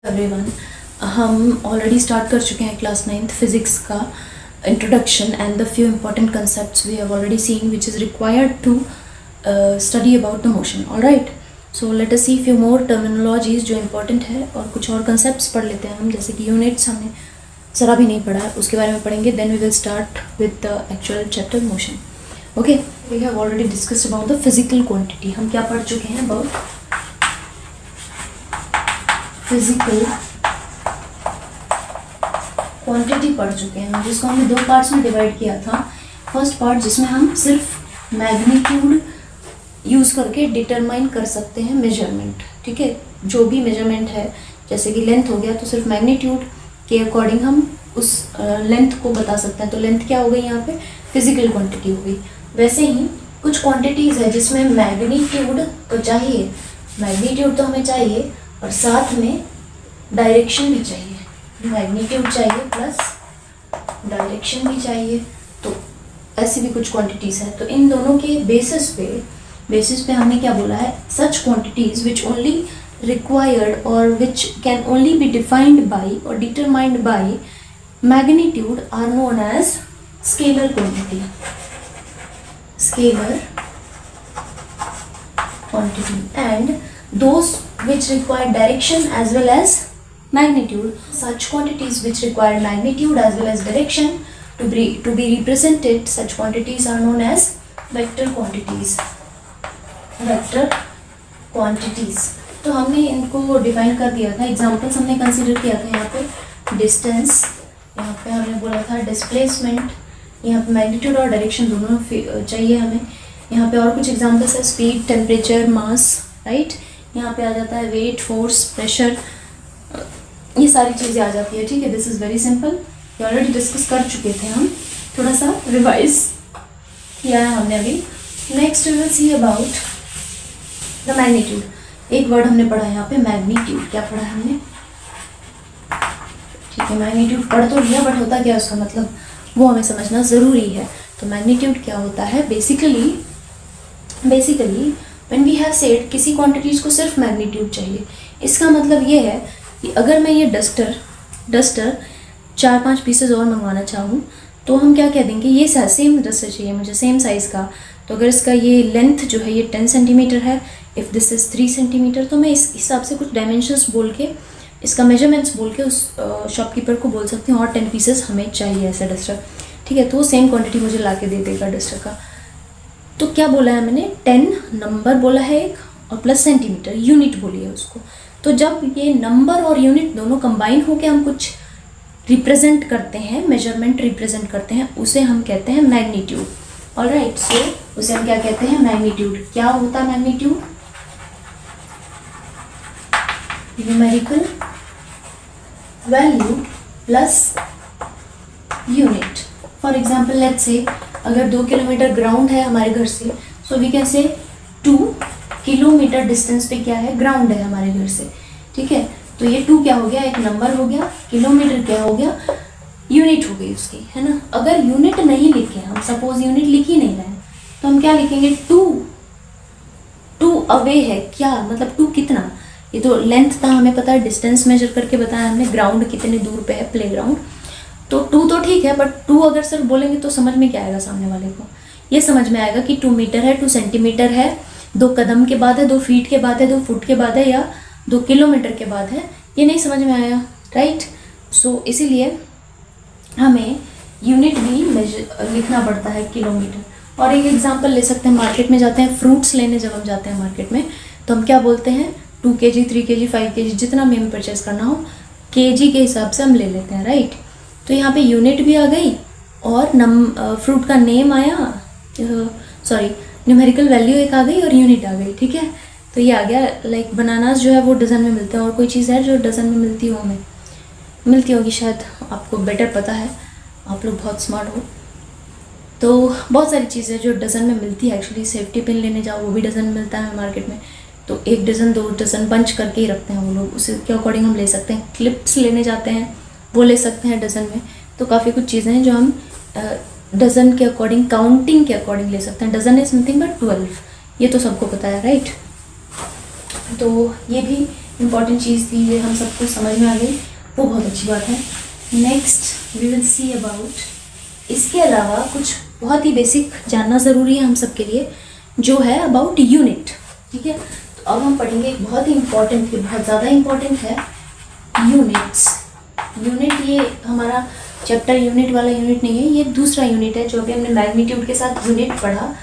Everyone, हम already start कर चुके हैं क्लास 9th फिजिक्स का introduction and the few important concepts we have already seen which is required to study about the motion. Alright, so let us see few more terminologies जो important है और कुछ और concepts पढ़ लेते हैं हम. जैसे कि यूनिट्स हमने ज़रा भी नहीं पढ़ा है, उसके बारे में पढ़ेंगे. Then we will start with the actual chapter motion. Okay, we have already discussed about the physical quantity. हम क्या पढ़ चुके हैं? अबाउट फिजिकल क्वांटिटी पढ़ चुके हैं, जिसको हमने दो पार्ट्स में डिवाइड किया था. फर्स्ट पार्ट जिसमें हम सिर्फ मैग्नीट्यूड यूज़ करके डिटरमाइन कर सकते हैं मेजरमेंट. ठीक है, जो भी मेजरमेंट है, जैसे कि लेंथ हो गया तो सिर्फ मैग्नीट्यूड के अकॉर्डिंग हम उस लेंथ को बता सकते हैं. तो लेंथ क्या हो गई यहाँ पे? फिजिकल क्वांटिटी हो गई. वैसे ही कुछ क्वांटिटीज़ है जिसमें मैग्नीट्यूड तो चाहिए, मैग्नीट्यूड तो हमें चाहिए और साथ में डायरेक्शन भी चाहिए. मैग्नीट्यूड चाहिए प्लस डायरेक्शन भी चाहिए. तो ऐसी भी कुछ क्वांटिटीज़ हैं. तो इन दोनों के बेसिस पे हमने क्या बोला है? Such quantities which only required और which can only be defined by और determined by magnitude are known as scalar quantity. Scalar quantity and those which require direction as well as magnitude. Such quantities which require magnitude as well as direction to be represented, such quantities are known as vector quantities. Vector quantities. तो हमने इनको define कर दिया था. Examples हमने consider किया था. यहाँ पे डिस्टेंस, यहाँ पे हमने बोला था डिस्प्लेसमेंट, यहाँ पे मैग्नीट्यूड और डायरेक्शन दोनों चाहिए हमें. यहाँ पे और कुछ एग्जांपल्स है, स्पीड, टेम्परेचर, मास. राइट, यहाँ पे आ जाता है वेट, फोर्स, प्रेशर, ये सारी चीज़ें आ जाती है. ठीक है, दिस इज़ वेरी सिंपल. ये ऑलरेडी डिस्कस कर चुके थे हम, थोड़ा सा रिवाइज किया है हमने अभी. Next we will see about the magnitude. एक वर्ड हमने पढ़ा है यहाँ पे, मैग्नीट्यूड. क्या पढ़ा है हमने? ठीक है, मैग्नीट्यूड पढ़ तो लिया, बट होता क्या है उसका मतलब, वो हमें समझना ज़रूरी है. तो मैग्नीट्यूड क्या होता है? Basically when we have said किसी क्वांटिटीज़ को सिर्फ मैग्नीट्यूड चाहिए, इसका मतलब ये है कि अगर मैं ये डस्टर 4-5 पीसेज और मंगवाना चाहूँ तो हम क्या कह देंगे? ये सेम डस्टर चाहिए मुझे, सेम साइज़ का. तो अगर इसका ये लेंथ जो है ये 10 सेंटीमीटर है, इफ़ दिस इज़ 3 सेंटीमीटर, तो मैं इस हिसाब से कुछ डायमेंशंस बोल के, इसका मेजरमेंट्स बोल के उस शॉपकीपर को बोल सकती हूँ और 10 पीसेस हमें चाहिए ऐसा डस्टर. ठीक है, तो वो सेम क्वान्टिटी मुझे ला के दे देगा डस्टर का. तो क्या बोला है मैंने? 10 नंबर बोला है एक, और प्लस सेंटीमीटर, यूनिट बोली है उसको. तो जब ये नंबर और यूनिट दोनों कंबाइन होकर हम कुछ रिप्रेजेंट करते हैं, मेजरमेंट रिप्रेजेंट करते हैं, उसे हम कहते हैं मैग्नीट्यूड. ऑलराइट, सो उसे हम क्या कहते हैं? मैग्नीट्यूड. क्या होता है magnitude? Numerical value plus unit. For example let's say अगर 2 किलोमीटर ग्राउंड है हमारे घर से, सो वी कैन से 2 किलोमीटर डिस्टेंस पे क्या है? ग्राउंड है हमारे घर से. ठीक है, तो ये 2 क्या हो गया? एक नंबर हो गया. किलोमीटर क्या हो गया? यूनिट हो गई उसकी, है ना. अगर यूनिट नहीं लिखे, हम सपोज यूनिट लिख ही नहीं रहे हैं, तो हम क्या लिखेंगे? 2 अवे है. क्या मतलब 2 कितना? ये तो लेंथ था, हमें पता है, डिस्टेंस मेजर करके बताया हमने, ग्राउंड कितने दूर पे है, प्ले ग्राउंड. तो 2 तो ठीक है, बट 2 अगर सिर्फ बोलेंगे तो समझ में क्या आएगा सामने वाले को? ये समझ में आएगा कि 2 मीटर है, 2 सेंटीमीटर है, 2 कदम के बाद है, 2 फीट के बाद है, 2 फुट के बाद है, या 2 किलोमीटर के बाद है. ये नहीं समझ में आया. राइट, सो इसीलिए हमें यूनिट भी लिखना पड़ता है, किलोमीटर. और एक एग्जांपल ले सकते हैं, मार्केट में जाते हैं फ्रूट्स लेने, जब हम जाते हैं मार्केट में तो हम क्या बोलते हैं? 2 kg, 3 kg, 5 kg, जितना भी हमें परचेस करना हो, kg के हिसाब से हम ले लेते हैं. राइट, तो यहाँ पे यूनिट भी आ गई और फ्रूट का नेम आया, न्यूमेरिकल वैल्यू एक आ गई और यूनिट आ गई. ठीक है, तो ये आ गया. लाइक बनानास जो है वो डजन में मिलते हैं, और कोई चीज़ है जो डजन में मिलती हो? हमें मिलती होगी शायद, आपको बेटर पता है, आप लोग बहुत स्मार्ट हो. तो बहुत सारी चीज़ें जो डजन में मिलती है. एक्चुअली सेफ्टी पिन लेने जाओ वो भी डजन में मिलता है मार्केट में, तो 1 डजन 2 डजन बंच करके ही रखते हैं वो लोग, उसी के अकॉर्डिंग हम ले सकते हैं. क्लिप्स लेने जाते हैं, वो ले सकते हैं डजन में. तो काफ़ी कुछ चीज़ें हैं जो हम डजन के अकॉर्डिंग, काउंटिंग के अकॉर्डिंग ले सकते हैं. डजन इज समथिंग बट 12, ये तो सबको पता है. राइट, तो ये भी इम्पॉर्टेंट चीज़ थी, ये हम सबको समझ में आ गई, वो बहुत अच्छी बात है। Next we will see about, इसके अलावा कुछ बहुत ही बेसिक जानना ज़रूरी है हम सब के लिए, जो है अबाउट यूनिट। ठीक है, तो अब हम पढ़ेंगे एक बहुत ही इम्पॉर्टेंट, बहुत ज़्यादा इम्पॉर्टेंट है, यूनिट्स। यूनिट, ये हमारा चैप्टर यूनिट वाला यूनिट नहीं है, ये दूसरा यूनिट है जो अभी हमने मैग्नीट्यूड के साथ यूनिट पढ़ा,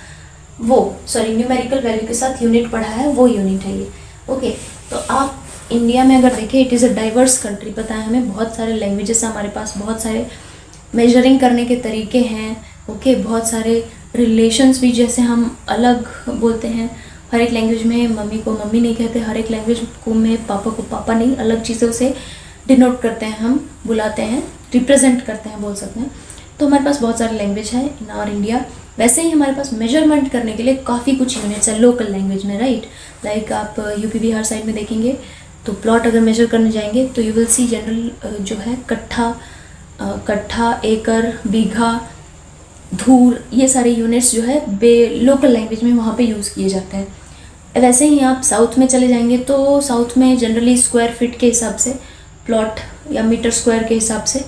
वो सॉरी न्यूमेरिकल वैल्यू के साथ यूनिट पढ़ा है, वो यूनिट है ये। ओके, तो आप इंडिया में अगर देखें, it is a diverse country, पता है हमें, बहुत सारे लैंग्वेजेस हैं हमारे पास, बहुत सारे मेजरिंग करने के तरीके हैं। ओके, बहुत सारे रिलेशंस भी, जैसे हम अलग बोलते हैं, हर एक लैंग्वेज में मम्मी को मम्मी नहीं कहते, हर एक लैंग्वेज को में पापा को पापा नहीं, अलग चीज़ों से डिनोट करते हैं, हम बुलाते हैं, रिप्रेजेंट करते हैं, बोल सकते हैं। तो हमारे पास बहुत सारे लैंग्वेज हैं इन आवर इंडिया। वैसे ही हमारे पास मेजरमेंट करने के लिए काफ़ी कुछ यूनिट्स है लोकल लैंग्वेज में, राइट। लाइक आप यूपी बिहार साइड में देखेंगे तो प्लॉट अगर मेजर करने जाएंगे तो यू विल सी जनरल जो है कट्ठा, एकड़, बीघा, धूर, ये सारे यूनिट्स जो है लोकल लैंग्वेज में वहाँ पे यूज़ किए जाते हैं। वैसे ही आप साउथ में चले जाएंगे तो साउथ में जनरली स्क्वायर फीट के हिसाब से प्लॉट या मीटर स्क्वायर के हिसाब से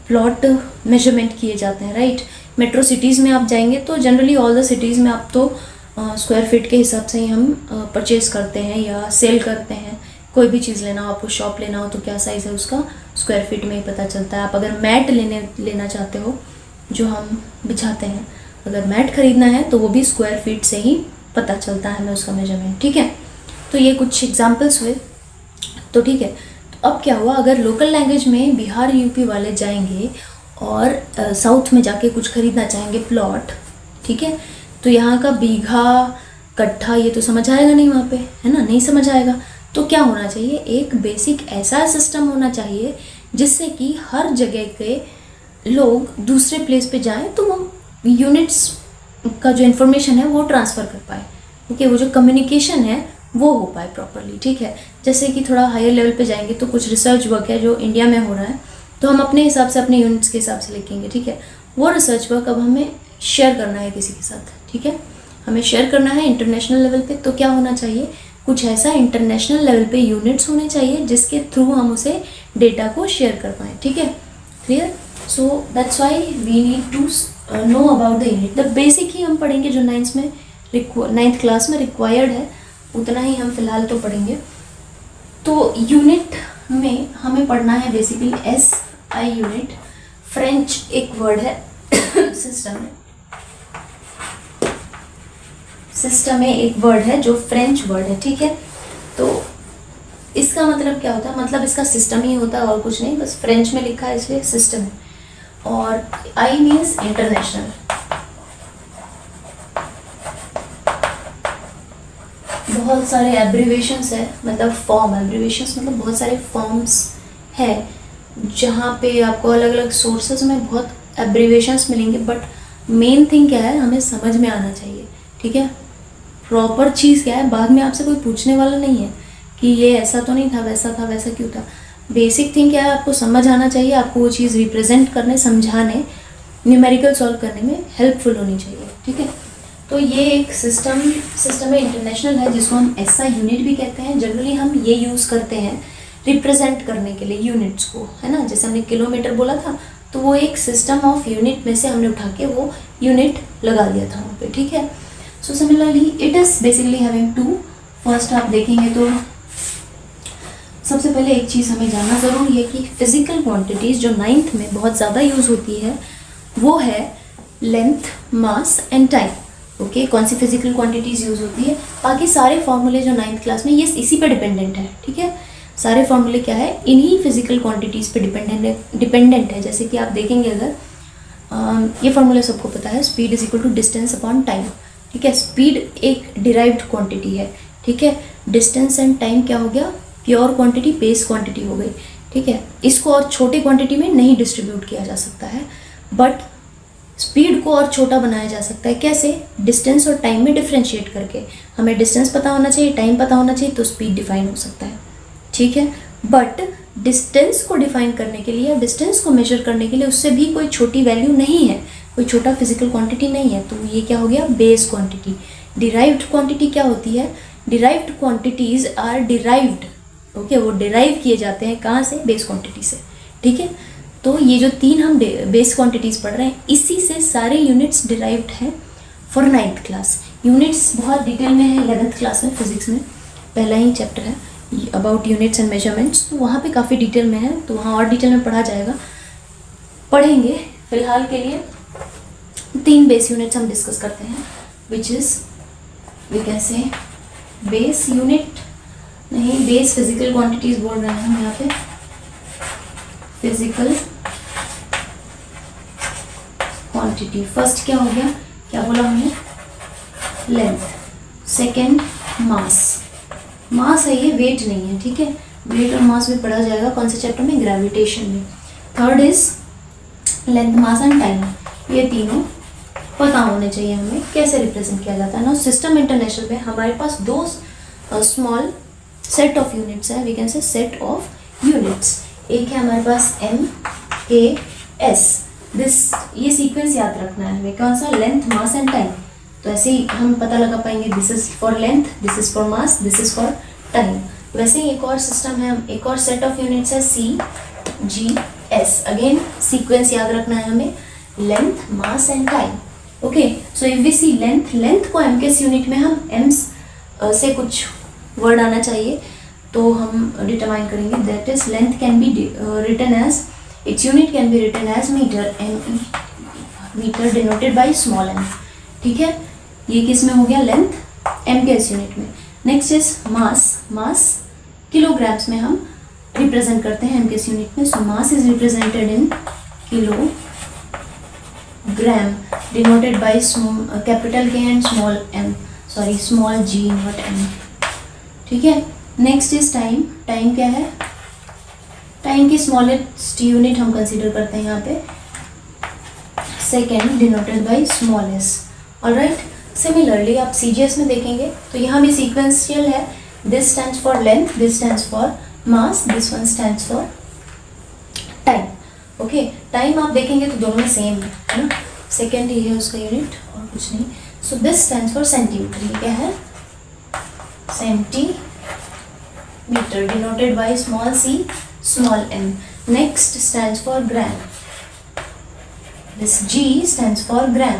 प्लॉट मेजरमेंट किए जाते हैं, राइट। मेट्रो सिटीज़ में आप जाएंगे तो जनरली ऑल द सिटीज़ में आप तो स्क्वायर फीट के हिसाब से ही हम परचेज करते हैं या सेल करते हैं। कोई भी चीज़ लेना हो, आपको शॉप लेना हो तो क्या साइज़ है उसका स्क्वायर फीट में ही पता चलता है। आप अगर मैट लेना चाहते हो जो हम बिछाते हैं, अगर मैट खरीदना है तो वो भी स्क्वायर फीट से ही पता चलता है हमें उसका मेजरमेंट, ठीक है। तो ये कुछ एग्जाम्पल्स हुए, तो ठीक है। तो अब क्या हुआ, अगर लोकल लैंग्वेज में बिहार यूपी वाले जाएंगे और साउथ में जाके कुछ खरीदना चाहेंगे प्लॉट, ठीक है, तो यहाँ का बीघा, कट्ठा, ये तो समझ आएगा नहीं वहाँ पे, है ना, नहीं समझ आएगा। तो क्या होना चाहिए, एक बेसिक ऐसा सिस्टम होना चाहिए जिससे कि हर जगह के लोग दूसरे प्लेस पे जाएं तो वो यूनिट्स का जो इन्फॉर्मेशन है वो ट्रांसफ़र कर पाए, ओके, वो जो कम्युनिकेशन है वो हो पाए प्रॉपरली, ठीक है। जैसे कि थोड़ा हायर लेवल पे जाएंगे तो कुछ रिसर्च वर्क है जो इंडिया में हो रहा है, तो हम अपने हिसाब से अपने यूनिट्स के हिसाब से लिखेंगे, ठीक है। वो रिसर्च वर्क अब हमें शेयर करना है किसी के साथ, ठीक है, हमें शेयर करना है इंटरनेशनल लेवल पे। तो क्या होना चाहिए, कुछ ऐसा इंटरनेशनल लेवल पे यूनिट्स होने चाहिए जिसके थ्रू हम उसे डेटा को शेयर कर पाएँ, ठीक है, clear. So that's why we need to know about the unit. The basic ही हम पढ़ेंगे जो नाइन्थ क्लास में रिक्वायर्ड है, उतना ही हम फिलहाल तो पढ़ेंगे। तो यूनिट में हमें पढ़ना है बेसिकली SI यूनिट, फ्रेंच एक वर्ड है सिस्टम में एक वर्ड है जो फ्रेंच वर्ड है, ठीक है। तो इसका मतलब क्या होता है, मतलब इसका सिस्टम ही होता है और कुछ नहीं, बस फ्रेंच में लिखा है इसलिए सिस्टम है। और I मीन्स इंटरनेशनल। बहुत सारे एब्रीवेशंस है, मतलब फॉर्म, एब्रीवेशंस मतलब बहुत सारे फॉर्म्स है जहाँ पे आपको अलग अलग सोर्सेज में बहुत एब्रीवेशंस मिलेंगे, बट मेन थिंग क्या है, हमें समझ में आना चाहिए, ठीक है। प्रॉपर चीज़ क्या है, बाद में आपसे कोई पूछने वाला नहीं है कि ये ऐसा तो नहीं था, वैसा क्यों था। बेसिक थिंग क्या है, आपको समझ आना चाहिए, आपको वो चीज़ रिप्रेजेंट करने, समझाने, न्यूमेरिकल सॉल्व करने में हेल्पफुल होनी चाहिए, ठीक है। तो ये एक सिस्टम में इंटरनेशनल है जिसको हम SI यूनिट भी कहते हैं। जनरली हम ये यूज़ करते हैं रिप्रेजेंट करने के लिए यूनिट्स को, है ना। जैसे हमने किलोमीटर बोला था तो वो एक सिस्टम ऑफ यूनिट में से हमने उठा के वो यूनिट लगा दिया था वहाँ पे, ठीक है। So similarly it is basically having to, first आप देखेंगे तो सबसे पहले एक चीज़ हमें जानना ज़रूरी है कि फिजिकल क्वांटिटीज़ जो 9th में बहुत ज़्यादा यूज़ होती है वो है length, mass and time, okay. कौन सी फिजिकल क्वांटिटीज़ यूज़ होती है, बाकी सारे फॉर्मूले जो 9th क्लास में ये इसी पे डिपेंडेंट है, ठीक है। सारे फॉर्मूले क्या है, इन्हीं फिजिकल क्वांटिटीज़ पे डिपेंडेंट है। जैसे कि आप देखेंगे अगर ये फॉर्मूला सबको पता है, speed is equal to distance upon time, ठीक है। स्पीड एक डिराइव्ड क्वांटिटी है, ठीक है। डिस्टेंस एंड टाइम क्या हो गया, प्योर क्वांटिटी, बेस क्वांटिटी हो गई, ठीक है। इसको और छोटे क्वांटिटी में नहीं डिस्ट्रीब्यूट किया जा सकता है, बट स्पीड को और छोटा बनाया जा सकता है। कैसे, डिस्टेंस और टाइम में डिफ्रेंशिएट करके। हमें डिस्टेंस पता होना चाहिए, टाइम पता होना चाहिए, तो स्पीड डिफाइन हो सकता है, ठीक है। बट डिस्टेंस को डिफाइन करने के लिए, डिस्टेंस को मेजर करने के लिए उससे भी कोई छोटी वैल्यू नहीं है, कोई छोटा फिजिकल क्वांटिटी नहीं है, तो ये क्या हो गया, बेस क्वांटिटी। डिराइव्ड क्वांटिटी क्या होती है, derived quantities are derived okay, वो डिराइव किए जाते हैं कहाँ से? बेस क्वांटिटी से, ठीक है। तो ये जो 3 हम बेस क्वांटिटीज़ पढ़ रहे हैं, इसी से सारे यूनिट्स डिराइव्ड हैं फॉर 9th क्लास। यूनिट्स बहुत डिटेल में है 11th क्लास में, फिजिक्स में पहला ही चैप्टर है अबाउट यूनिट्स एंड मेजरमेंट्स, तो वहाँ पे काफ़ी डिटेल में है, तो वहाँ और डिटेल में पढ़ा जाएगा, पढ़ेंगे। फिलहाल के लिए 3 बेस यूनिट्स हम डिस्कस करते हैं, which is we can say base unit, नहीं बेस फिजिकल क्वांटिटीज बोल रहे हैं हम यहाँ पे, फिजिकल क्वांटिटी। फर्स्ट क्या हो गया, क्या बोला हमने? लेंथ। सेकेंड मास, मास है ये, वेट नहीं है, ठीक है। वेट और मास भी पढ़ा जाएगा कौन से चैप्टर में? ग्रेविटेशन में। Third is length, mass and time. ये तीनों पता होने चाहिए हमें कैसे रिप्रेजेंट किया जाता है ना। सिस्टम इंटरनेशनल में हमारे पास 2 स्मॉल सेट ऑफ यूनिट्स है, we can say set of units. एक है हमारे पास MAS, दिस, ये सीक्वेंस याद रखना है हमें, कौन सा? Length, mass and time. तो ऐसे ही हम पता लगा पाएंगे, this is for length, this is for mass, this is for time. वैसे ही एक और सिस्टम है, एक और सेट ऑफ यूनिट्स है CGS। अगेन सीक्वेंस याद रखना है हमें, length, mass and time. Okay, so if we see length, length को MKS यूनिट में हम एम्स से कुछ वर्ड आना चाहिए तो हम डिटरमाइन करेंगे, that is length can be written as, its unit can be written as meter, ME, meter denoted by small m, ठीक है। ये किस में हो गया? लेंथ, MKS यूनिट में। Next is mass, mass kilograms में हम रिप्रेजेंट करते हैं MKS यूनिट में, so mass is represented in kilogram, denoted by capital K and small m, sorry small g not m, ठीक है। नेक्स्ट इज टाइम, टाइम क्या है? टाइम की स्मॉलेस्ट यूनिट हम कंसीडर करते हैं यहाँ पे, second, denoted by small s, alright. Similarly आप CGS में देखेंगे तो यहाँ भी सीक्वेंशियल है, this stands for length, this stands for mass, this one stands for time. Okay, time आप देखेंगे तो दोनों सेम है ना, सेकेंड ही है उसका यूनिट और कुछ नहीं। So this stands for centimeter, ये क्या है? Centimeter, denoted by small c, small m। Next stands for gram, this G stands for gram.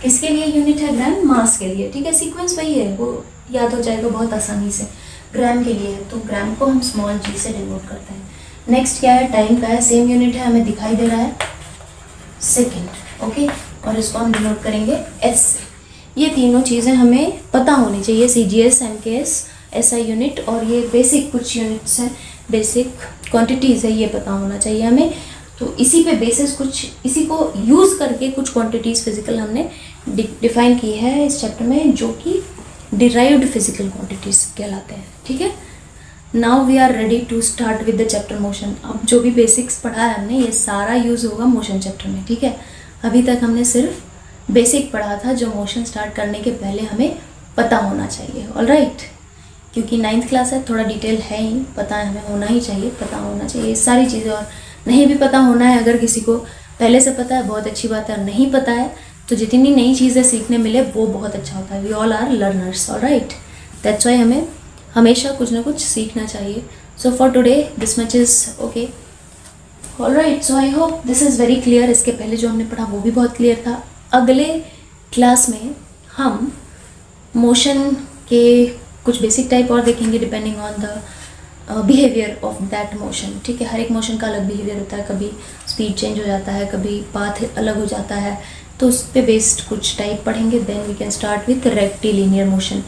किसके लिए यूनिट है? ग्राम, मास के लिए, ठीक है। सीक्वेंस वही है, वो याद हो जाएगा बहुत आसानी से। ग्राम के लिए है तो ग्राम को हम स्मॉल g से डिनोट करते हैं। नेक्स्ट क्या है? टाइम का है, सेम यूनिट है, हमें दिखाई दे रहा है सेकेंड, ओके, और इसको हम डिनोट करेंगे s से। ये तीनों चीज़ें हमें पता होनी चाहिए, CGS, MKS, SI यूनिट, और ये बेसिक कुछ यूनिट्स हैं, बेसिक क्वांटिटीज़ है, ये पता होना चाहिए हमें। तो इसी पे बेसिस कुछ, इसी को यूज़ करके कुछ क्वांटिटीज़ फिजिकल हमने डिफाइन की है इस चैप्टर में, जो कि डिराइव्ड फिजिकल क्वांटिटीज़ कहलाते हैं, ठीक है। Now we are ready to start with the chapter motion. अब जो भी बेसिक्स पढ़ा है हमने, ये सारा यूज़ होगा मोशन चैप्टर में, ठीक है। अभी तक हमने सिर्फ बेसिक पढ़ा था, जो मोशन स्टार्ट करने के पहले हमें पता होना चाहिए, ऑलराइट। क्योंकि 9th क्लास है, थोड़ा डिटेल है ही, पता है हमें, होना ही चाहिए, पता होना चाहिए सारी चीज़ें। और नहीं भी पता होना है, अगर किसी को पहले से पता है बहुत अच्छी बात है, और नहीं पता है तो जितनी नई चीज़ें सीखने मिले वो बहुत अच्छा होता है। We all are learners, alright, that's why हमें हमेशा कुछ ना कुछ सीखना चाहिए। So for today this much is okay, alright. So I hope this is very clear. इसके पहले जो हमने पढ़ा वो भी बहुत क्लियर था। अगले क्लास में हम मोशन के कुछ बेसिक टाइप और देखेंगे, depending on the behaviour of that motion, ठीक है। हर एक मोशन का अलग बिहेवियर होता है, कभी स्पीड चेंज हो जाता है, कभी पाथ अलग हो जाता है, तो उस पर बेस्ड कुछ टाइप पढ़ेंगे। Then we can start with rectilinear motion,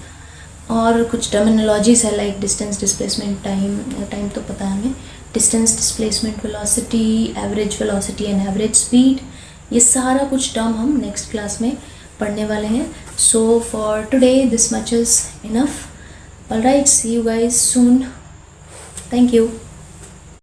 और कुछ टर्मिनोलॉजीज है like distance, displacement, time, time तो पता है हमें, distance, displacement, velocity, average velocity and average speed, ये सारा कुछ टर्म हम नेक्स्ट क्लास में पढ़ने वाले हैं। So for today this much is enough, alright, see you guys soon, thank you.